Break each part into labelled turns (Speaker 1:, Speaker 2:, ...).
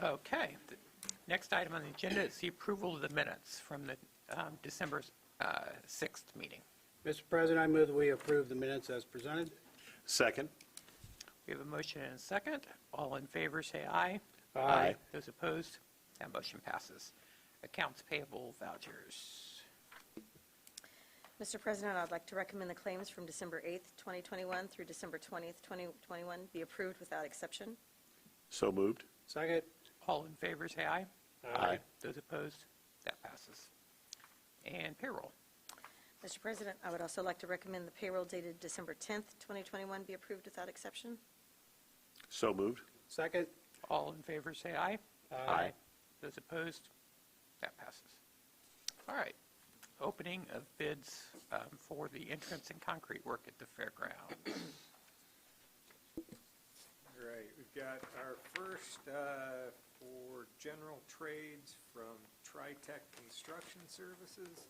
Speaker 1: Okay. The next item on the agenda is the approval of the minutes from the December 6th meeting.
Speaker 2: Mr. President, I move that we approve the minutes as presented.
Speaker 3: Second.
Speaker 1: We have a motion and a second. All in favor, say aye.
Speaker 3: Aye.
Speaker 1: Those opposed, that motion passes. Accounts payable vouchers.
Speaker 4: Mr. President, I'd like to recommend the claims from December 8th, 2021 through December 20th, 2021 be approved without exception.
Speaker 3: So moved.
Speaker 2: Second.
Speaker 1: All in favor, say aye.
Speaker 3: Aye.
Speaker 1: Those opposed, that passes. And payroll.
Speaker 4: Mr. President, I would also like to recommend the payroll dated December 10th, 2021 be approved without exception.
Speaker 3: So moved.
Speaker 2: Second.
Speaker 1: All in favor, say aye.
Speaker 3: Aye.
Speaker 1: Those opposed, that passes. All right. Opening of bids for the entrance and concrete work at the fairground.
Speaker 5: All right, we've got our first for general trades from Tritech Construction Services.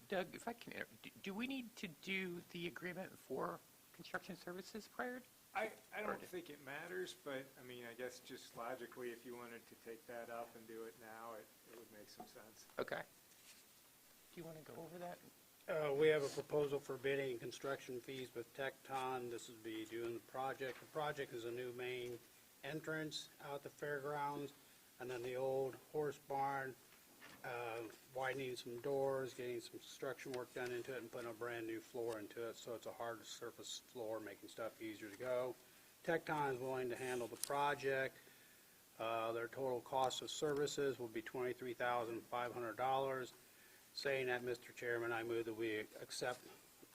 Speaker 1: Doug, if I can, do we need to do the agreement for construction services prior?
Speaker 5: I don't think it matters, but I mean, I guess just logically, if you wanted to take that up and do it now, it would make some sense.
Speaker 1: Okay. Do you want to go over that?
Speaker 2: We have a proposal for bidding and construction fees with Tecton. This would be doing the project. The project is a new main entrance out the fairgrounds, and then the old horse barn, widening some doors, getting some construction work done into it, and putting a brand new floor into it, so it's a hard surface floor, making stuff easier to go. Tecton is willing to handle the project. Their total cost of services will be $23,500. Saying that, Mr. Chairman, I move that we accept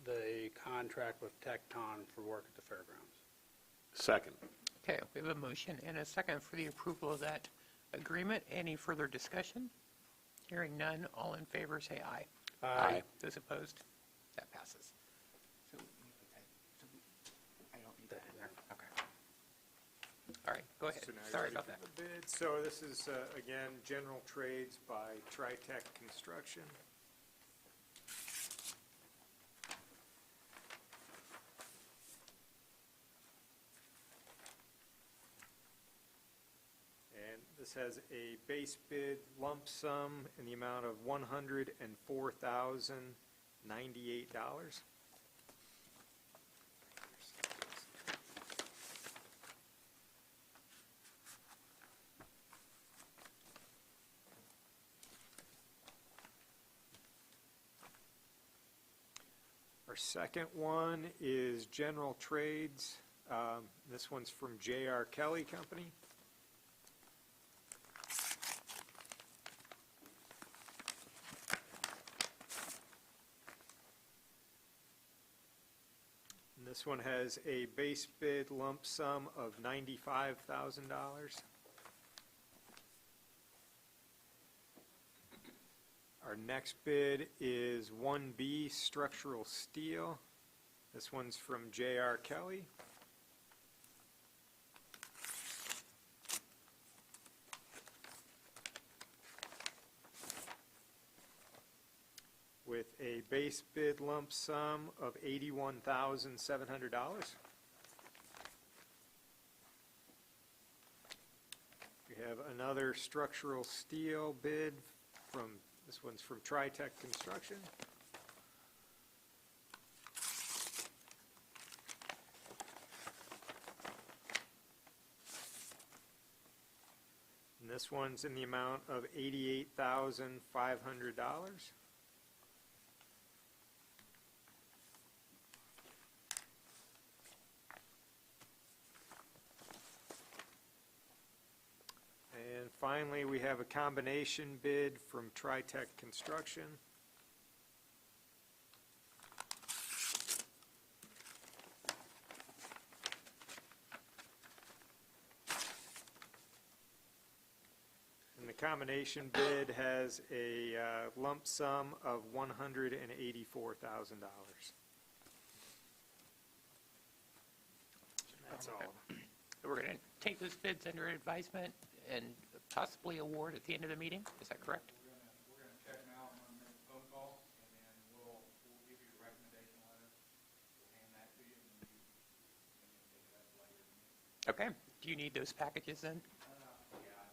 Speaker 2: the contract with Tecton for work at the fairgrounds.
Speaker 3: Second.
Speaker 1: Okay, we have a motion and a second for the approval of that agreement. Any further discussion? Hearing none, all in favor say aye.
Speaker 3: Aye.
Speaker 1: Those opposed? That passes. So I don't need that in there. Okay. All right, go ahead.
Speaker 5: So now you're
Speaker 1: Sorry
Speaker 5: ready
Speaker 1: about
Speaker 5: for
Speaker 1: that.
Speaker 5: the bid. So this is, again, general trades by Tritech Construction. And this has a base bid lump sum in the amount of $104,098. Our second one is general trades. This one's from J.R. Kelly Company. And this one has a base bid lump sum of $95,000. Our next bid is 1B structural steel. This one's from J.R. Kelly. With a base bid lump sum of $81,700. We have another structural steel bid from, this one's from Tritech Construction. And this one's in the amount of $88,500. And finally, we have a combination bid from Tritech Construction. And the combination bid has a lump sum of $184,000. That's all.
Speaker 1: We're going to take those bids under advisement and possibly award at the end of the meeting. Is that correct?
Speaker 6: We're gonna check them out. I'm gonna make a phone call, and then we'll give you a recommendation letter. We'll hand that to you, and then you can pick it up later.
Speaker 1: Okay. Do you need those packages then?
Speaker 6: Yeah,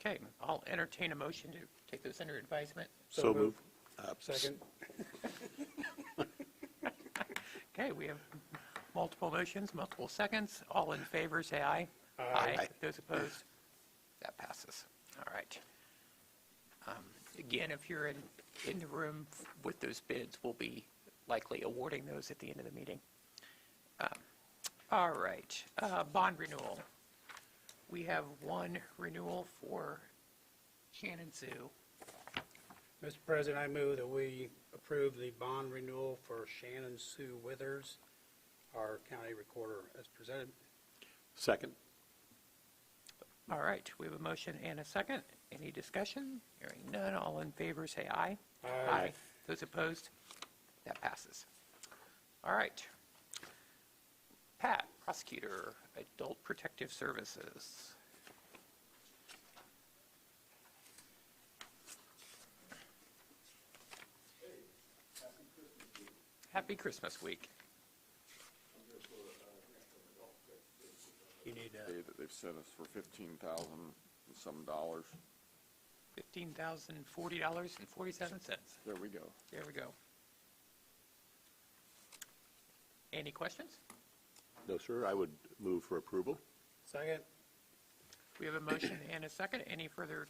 Speaker 1: Okay, I'll entertain a motion to take those under advisement.
Speaker 3: So moved.
Speaker 2: Second.
Speaker 1: Okay, we have multiple motions, multiple seconds. All in favor, say aye.
Speaker 2: Aye.
Speaker 1: Those opposed? That passes. All right. Again, if you're in the room with those bids, we'll be likely awarding those at the end of the meeting. All right, bond renewal. We have one renewal for Shannon Zoo.
Speaker 2: Mr. President, I move that we approve the bond renewal for Shannon Sue Withers, our county recorder, as presented.
Speaker 3: Second.
Speaker 1: All right, we have a motion and a second. Any discussion? Hearing none, all in favor say aye.
Speaker 2: Aye.
Speaker 1: Those opposed? That passes. All right. Pat, prosecutor, Adult Protective Services. Happy Christmas week.
Speaker 2: You need
Speaker 7: Pay that they've sent us for $15,000 and some dollars.
Speaker 1: $15,040.47.
Speaker 7: There we go.
Speaker 1: There we go. Any questions?
Speaker 3: No, sir. I would move for approval.
Speaker 2: Second.
Speaker 1: We have a motion and a second. Any further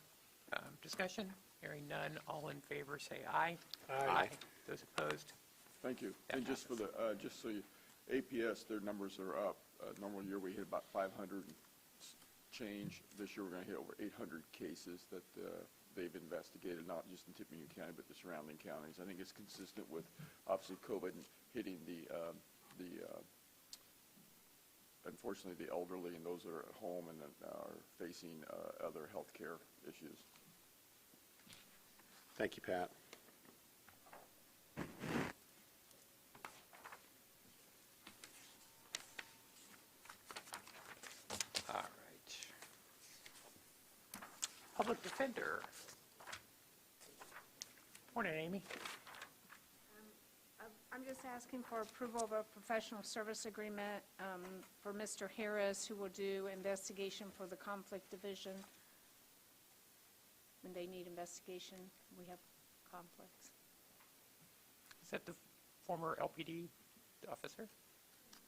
Speaker 1: discussion? Hearing none, all in favor say aye.
Speaker 2: Aye.
Speaker 1: Those opposed?
Speaker 7: Thank you.
Speaker 1: That
Speaker 7: And just for the, just so you, APS, their numbers are up. Normal year, we hit about 500 change. This year, we're going to hit over 800 cases that they've investigated, not just in Tippecanoe County, but the surrounding counties. I think it's consistent with, obviously, COVID hitting unfortunately, the elderly and those that are at home and that are facing other health care issues.
Speaker 3: Thank you, Pat.
Speaker 1: All right. Public Defender. Morning, Amy.
Speaker 8: I'm just asking for approval of a professional service agreement for Mr. Harris, who will do investigation for the conflict division. When they need investigation, we have conflicts.
Speaker 1: Is that the former LPD officer,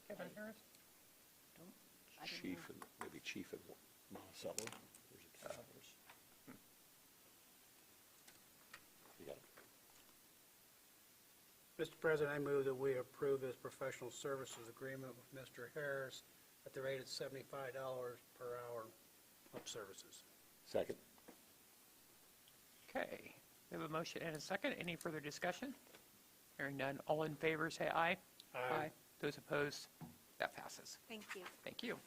Speaker 1: Kevin Harris?
Speaker 8: I don't
Speaker 3: Chief
Speaker 8: know.
Speaker 3: and maybe Chief and Monticello. There's a few others. You got it.
Speaker 2: Mr. President, I move that we approve this professional services agreement with Mr. Harris at the rate of $75 per hour of services.
Speaker 3: Second.
Speaker 1: Okay. We have a motion and a second. Any further discussion? Hearing none, all in favor say aye.
Speaker 2: Aye.
Speaker 1: Those opposed? That passes.
Speaker 8: Thank you.
Speaker 1: Thank you.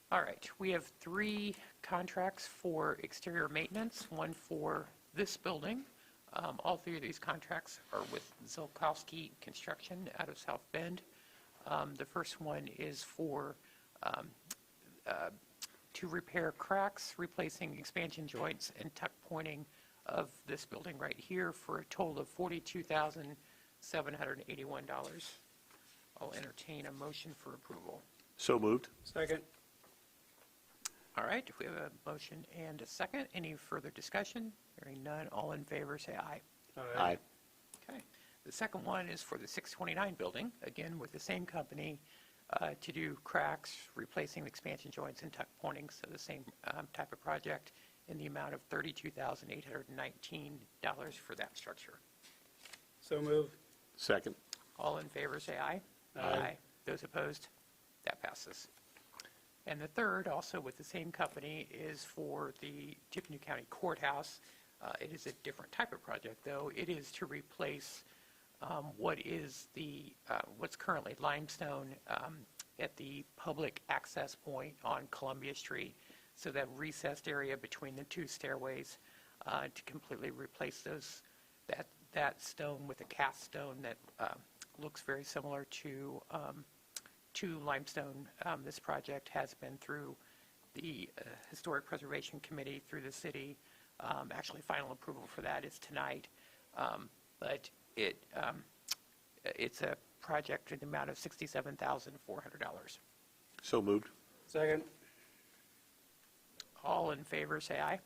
Speaker 1: All right, we have 3 contracts for exterior maintenance, one for this building. All 3 of these contracts are with Zilkowski Construction out of South Bend. The first one is for to repair cracks, replacing expansion joints, and tuck pointing of this building right here for a total of $42,781. I'll entertain a motion for approval.
Speaker 3: So moved.
Speaker 2: Second.
Speaker 1: All right, if we have a motion and a second, any further discussion? Hearing none, all in favor say aye.
Speaker 3: Aye.
Speaker 1: Okay. The second one is for the 629 building, again with the same company, to do cracks, replacing expansion joints and tuck pointing, so the same type of project in the amount of $32,819 for that structure.
Speaker 2: So moved.
Speaker 3: Second.
Speaker 1: All in favor say aye.
Speaker 2: Aye.
Speaker 1: Those opposed? That passes. And the third, also with the same company, is for the Tippecanoe County Courthouse. It is a different type of project, though. It is to replace what's currently limestone at the public access point on Columbia Street. So that recessed area between the 2 stairways, to completely replace that stone with a cast stone that looks very similar to limestone. This project has been through the Historic Preservation Committee, through the city. Actually, final approval for that is tonight. But it's a project in the amount of $67,400.
Speaker 3: So moved.
Speaker 2: Second.
Speaker 1: All in favor, say aye.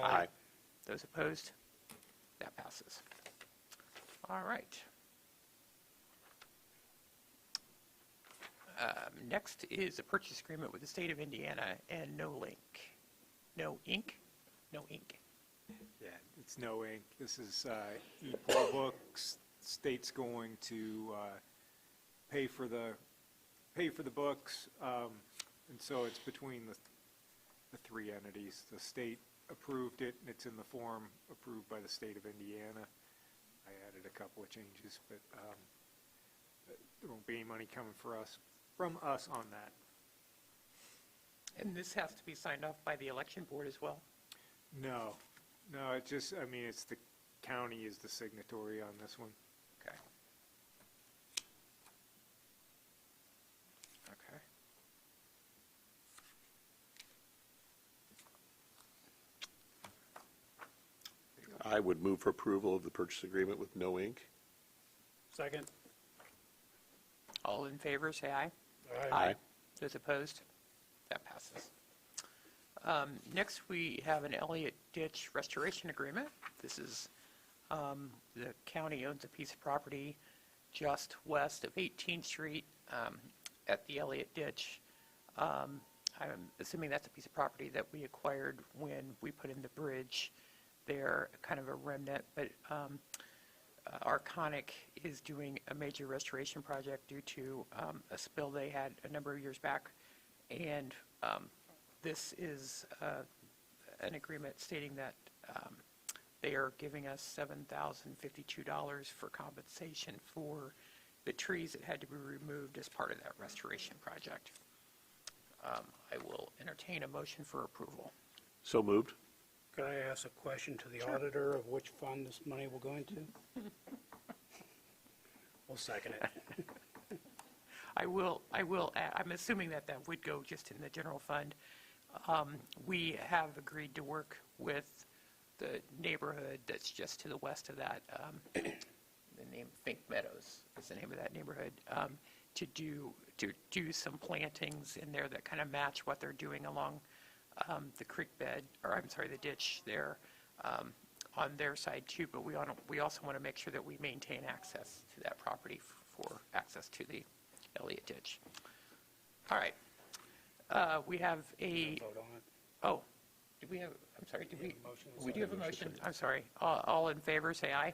Speaker 3: Aye.
Speaker 1: Those opposed? That passes. All right. Next is a purchase agreement with the state of Indiana and No Ink. No Ink? No Ink.
Speaker 5: Yeah, it's no ink. This is e-poll books. State's going to pay for the books, and so it's between the three entities. The state approved it, and it's in the form approved by the state of Indiana. I added a couple of changes, but there won't be any money coming from us on that.
Speaker 1: And this has to be signed off by the election board as well?
Speaker 5: No, it just, I mean, it's the county is the signatory on this one.
Speaker 1: Okay. Okay.
Speaker 3: I would move for approval of the purchase agreement with No Ink.
Speaker 2: Second.
Speaker 1: All in favor, say aye.
Speaker 3: Aye.
Speaker 1: Those opposed? That passes. Next, we have an Elliott ditch restoration agreement. This is, the county owns a piece of property just west of 18th Street at the Elliott ditch. I'm assuming that's a piece of property that we acquired when we put in the bridge there, kind of a remnant, but Arconic is doing a major restoration project due to a spill they had a number of years back, and this is an agreement stating that they are giving us $7,052 for compensation for the trees that had to be removed as part of that restoration project. I will entertain a motion for approval.
Speaker 3: So moved.
Speaker 2: Could I ask a question to the auditor of which fund this money will go into? We'll second it.
Speaker 1: I'm assuming that would go just in the general fund. We have agreed to work with the neighborhood that's just to the west of that, the name Fink Meadows is the name of that neighborhood, to do some plantings in there that kind of match what they're doing along the creek bed, or I'm sorry, the ditch there on their side too, but we also want to make sure that we maintain access to that property for access to the Elliott ditch. All right. We have a,
Speaker 2: Vote on it.
Speaker 1: oh, did we have, I'm sorry, did we?
Speaker 2: have a motion?
Speaker 1: We do have a motion. I'm sorry. All in favor, say aye.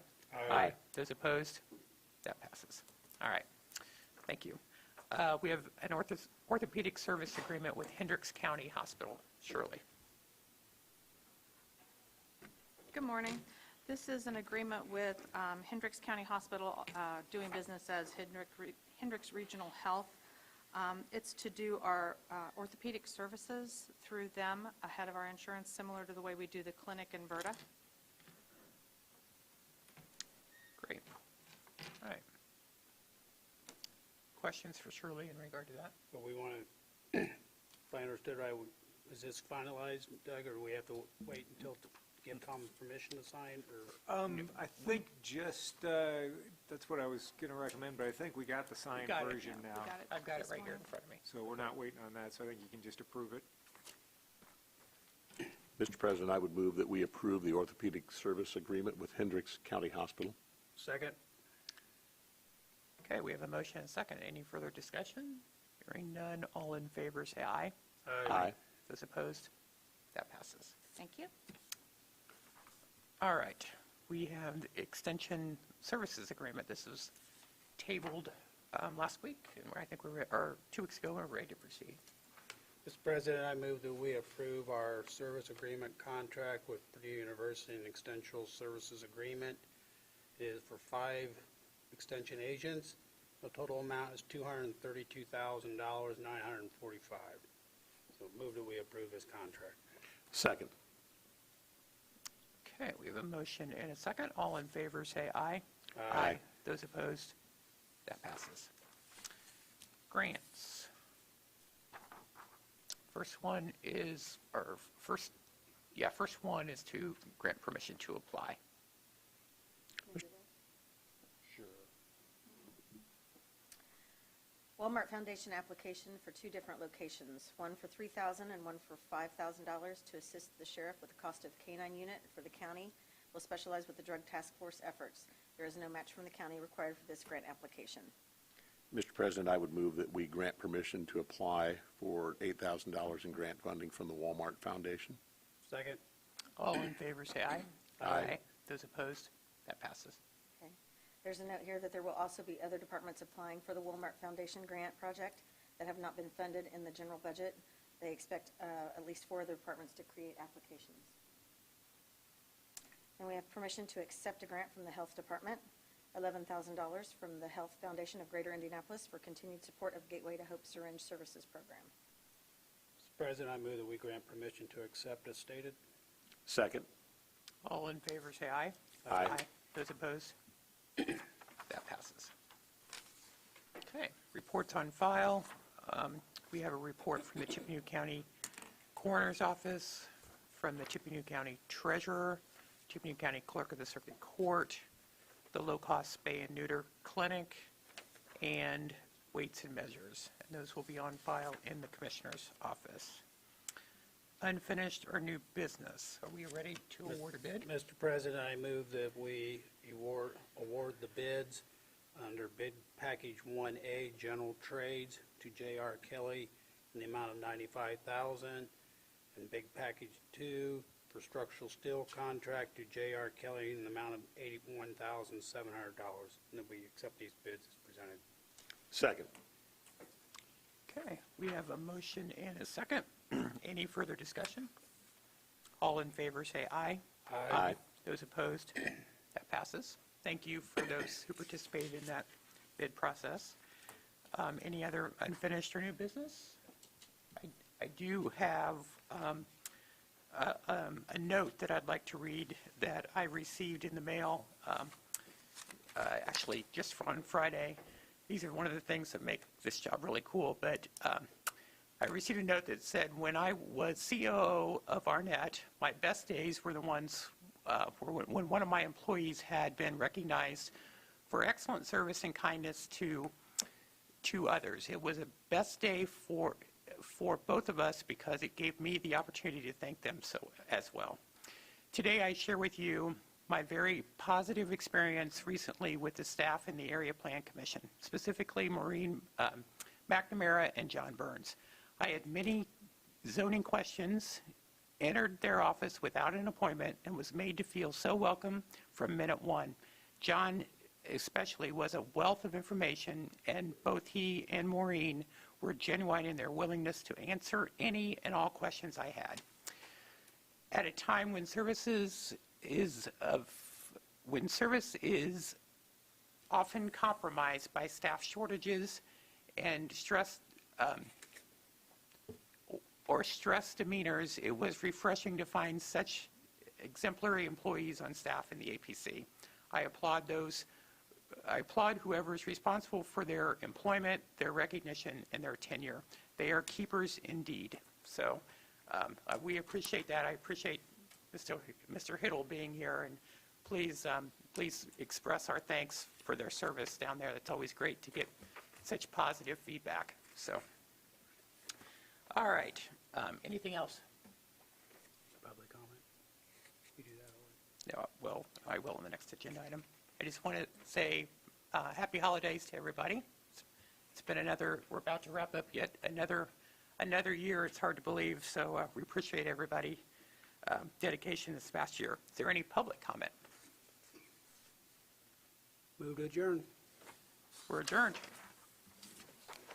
Speaker 2: Aye.
Speaker 1: Those opposed? That passes. All right. Thank you. We have an orthopedic service agreement with Hendricks County Hospital. Shirley.
Speaker 9: Good morning. This is an agreement with Hendricks County Hospital, doing business as Hendricks Regional Health. It's to do our orthopedic services through them ahead of our insurance, similar to the way we do the clinic in Verda.
Speaker 1: Great. All right. Questions for Shirley in regard to that?
Speaker 2: But we want to, if I understood right, is this finalized, Doug, or do we have to wait until to give Tom permission to sign, or?
Speaker 5: I think just, that's what I was going to recommend, but I think we got the signed
Speaker 1: got it.
Speaker 5: version
Speaker 9: We
Speaker 5: now.
Speaker 9: got it
Speaker 1: I've got it
Speaker 9: this
Speaker 1: right here in
Speaker 9: morning.
Speaker 1: front of me.
Speaker 5: So we're not waiting on that, so I think you can just approve it.
Speaker 3: Mr. President, I would move that we approve the orthopedic service agreement with Hendricks County Hospital.
Speaker 2: Second?
Speaker 1: Okay, we have a motion and a second. Any further discussion? Hearing none, all in favor say aye.
Speaker 3: Aye.
Speaker 1: Those opposed? That passes.
Speaker 9: Thank you.
Speaker 1: All right, we have the extension services agreement. This was tabled last week, and I think or 2 weeks ago, we're ready to proceed.
Speaker 2: Mr. President, I move that we approve our service agreement contract with Purdue University and Extension Services Agreement. It is for 5 extension agents. The total amount is $232,945. So move that we approve this contract.
Speaker 3: Second.
Speaker 1: Okay, we have a motion and a second. All in favor say aye.
Speaker 3: Aye.
Speaker 1: Those opposed? That passes. Grants. First one is to grant permission to apply.
Speaker 4: Walmart Foundation application for two different locations, one for $3,000 and one for $5,000 to assist the sheriff with the cost of the K-9 unit for the county. Will specialize with the drug task force efforts. There is no match from the county required for this grant application.
Speaker 3: Mr. President, I would move that we grant permission to apply for $8,000 in grant funding from the Walmart Foundation.
Speaker 2: Second.
Speaker 1: All in favor, say aye.
Speaker 3: Aye.
Speaker 1: Those opposed? That passes.
Speaker 4: Okay. There's a note here that there will also be other departments applying for the Walmart Foundation grant project that have not been funded in the general budget. They expect at least 4 other departments to create applications. And we have permission to accept a grant from the Health Department, $11,000 from the Health Foundation of Greater Indianapolis for continued support of Gateway to Hope Syringe Services Program.
Speaker 2: Mr. President, I move that we grant permission to accept as stated.
Speaker 3: Second.
Speaker 1: All in favor, say aye.
Speaker 3: Aye.
Speaker 1: Those opposed? That passes. Okay, reports on file. We have a report from the Tippecanoe County Coroner's Office, from the Tippecanoe County Treasurer, Tippecanoe County Clerk of the Circuit Court, the low-cost spay and neuter clinic, and weights and measures. And those will be on file in the Commissioner's office. Unfinished or new business. Are we ready to award a bid?
Speaker 2: Mr. President, I move that we award the bids under bid package 1A, general trades, to J.R. Kelly in the amount of $95,000, and bid package 2 for structural steel contract to J.R. Kelly in the amount of $81,700. And that we accept these bids as presented.
Speaker 3: Second.
Speaker 1: Okay, we have a motion and a second. Any further discussion? All in favor, say aye.
Speaker 3: Aye.
Speaker 1: Those opposed? That passes. Thank you for those who participated in that bid process. Any other unfinished or new business? I do have a note that I'd like to read that I received in the mail, actually just on Friday. These are one of the things that make this job really cool, but I received a note that said, when I was COO of Arnett, my best days were the ones when one of my employees had been recognized for excellent service and kindness to others. It was a best day for both of us because it gave me the opportunity to thank them so as well. Today I share with you my very positive experience recently with the staff in the Area Plan Commission, specifically Maureen McNamara and John Burns. I had many zoning questions, entered their office without an appointment, and was made to feel so welcome from minute one. John especially was a wealth of information, and both he and Maureen were genuine in their willingness to answer any and all questions I had. At a time when service is often compromised by staff shortages and stress demeanors, it was refreshing to find such exemplary employees on staff in the APC. I applaud whoever is responsible for their employment, their recognition, and their tenure. They are keepers indeed. So we appreciate that. I appreciate Mr. Hiddle being here, and please express our thanks for their service down there. It's always great to get such positive feedback. So, all right. Anything else?
Speaker 2: Public comment? You do that already?
Speaker 1: No, well, I will in the next agenda item. I just want to say happy holidays to everybody. It's been we're about to wrap up yet another year. It's hard to believe, so we appreciate everybody dedication this past year. Is there any public comment?
Speaker 2: Move to adjourn.
Speaker 1: We're adjourned.